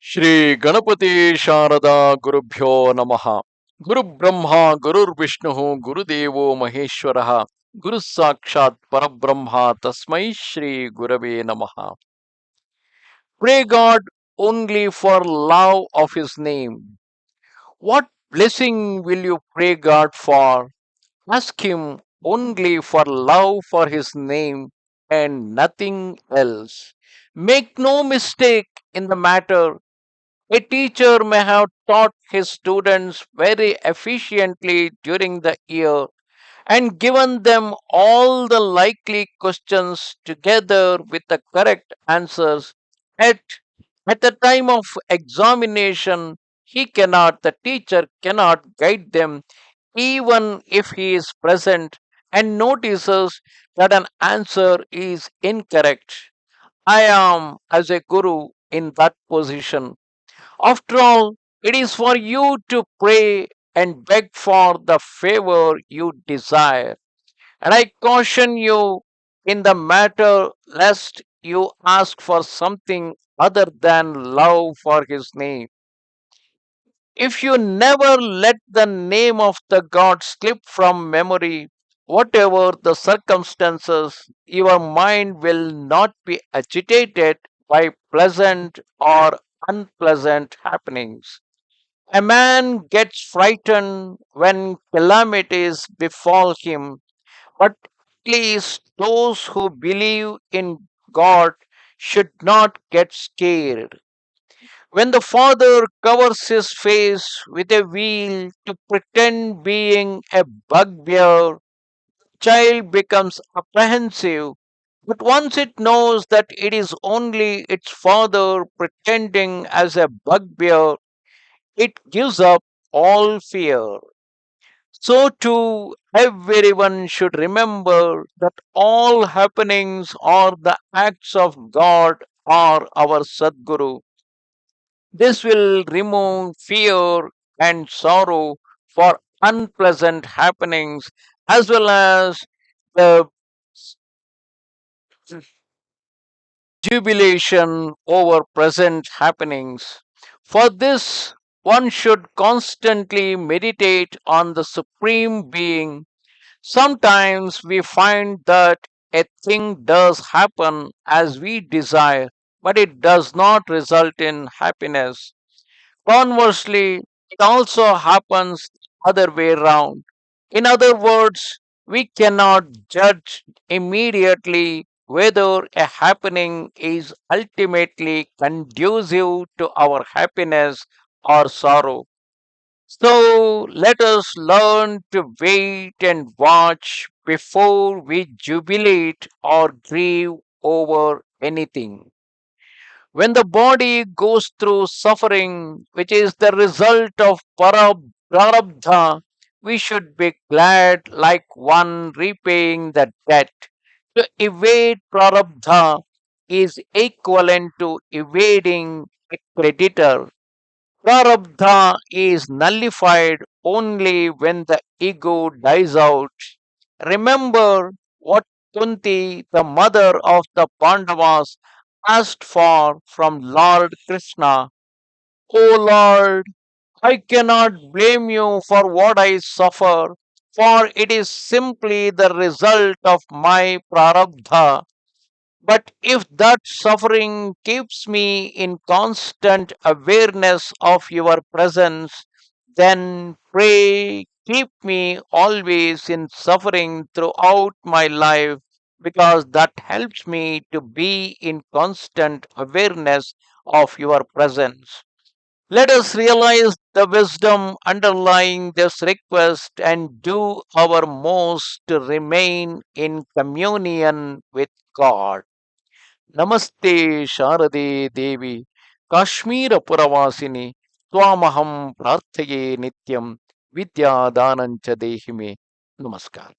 ಶ್ರೀ ಗಣಪತಿ ಶಾರದಾ ಗುರುಭ್ಯೋ ನಮಃ. ಗುರು ಬ್ರಹ್ಮ ಗುರುರ್ವಿಷ್ಣು ಗುರುದೇವೋ ಮಹೇಶ್ವರ ಗುರು ಸಾಕ್ಷಾತ್ ಪರಬ್ರಹ್ಮ ತಸ್ಮೈ ಶ್ರೀ ಗುರವೇ ನಮಃ. Pray God only for love of His name. What blessing will you pray God for? Ask Him only for love for His name and nothing else. Make no mistake in the matter. A teacher may have taught his students very efficiently during the year and given them all the likely questions together with the correct answers. At, at the time of examination, the teacher cannot guide them even if he is present and notices that an answer is incorrect. I am, as a guru, in that position. After all, it is for you to pray and beg for the favor you desire. And I caution you in the matter lest you ask for something other than love for His name. If you never let the name of the God slip from memory, whatever the circumstances, your mind will not be agitated by pleasant or unpleasant happenings. A man gets frightened when calamities befall him, but at least those who believe in God should not get scared. When the father covers his face with a veil to pretend being a bugbear, child becomes apprehensive. But once it knows that it is only its father pretending as a bugbear, it gives up all fear. So too, everyone should remember that all happenings are the acts of God or our Sadguru. This will remove fear and sorrow for unpleasant happenings as well as the jubilation over present happenings. For this, one should constantly meditate on the Supreme Being. Sometimes we find that a thing does happen as we desire, but it does not result in happiness. Conversely, it also happens the other way round. In other words, we cannot judge immediately whether a happening is ultimately conducive to our happiness or sorrow. So let us learn to wait and watch before we jubilate or grieve over anything. When the body goes through suffering, which is the result of prarabdha, we should be glad like one repaying the debt. To evade prarabdha is equivalent to evading a creditor. Prarabdha is nullified only when the ego dies out. Remember what Kunti, the mother of the Pandavas, asked for from Lord Krishna. O Lord, I cannot blame you for what I suffer, for it is simply the result of my prarabdha. But if that suffering keeps me in constant awareness of your presence, then pray keep me always in suffering throughout my life, because that helps me to be in constant awareness of your presence. Let us realize the wisdom underlying this request and do our most to remain in communion with God. ನಮಸ್ತೆ ಶಾರದೆ ದೇವಿ ಕಾಶ್ಮೀರ ಪುರವಾಸಿನಿ ತ್ವಾಮಹಂ ಪ್ರಾರ್ಥಯೇ ನಿತ್ಯಂ ವಿದ್ಯಾದಾನಂಚ ದೇಹಿಮೆ. ನಮಸ್ಕಾರ.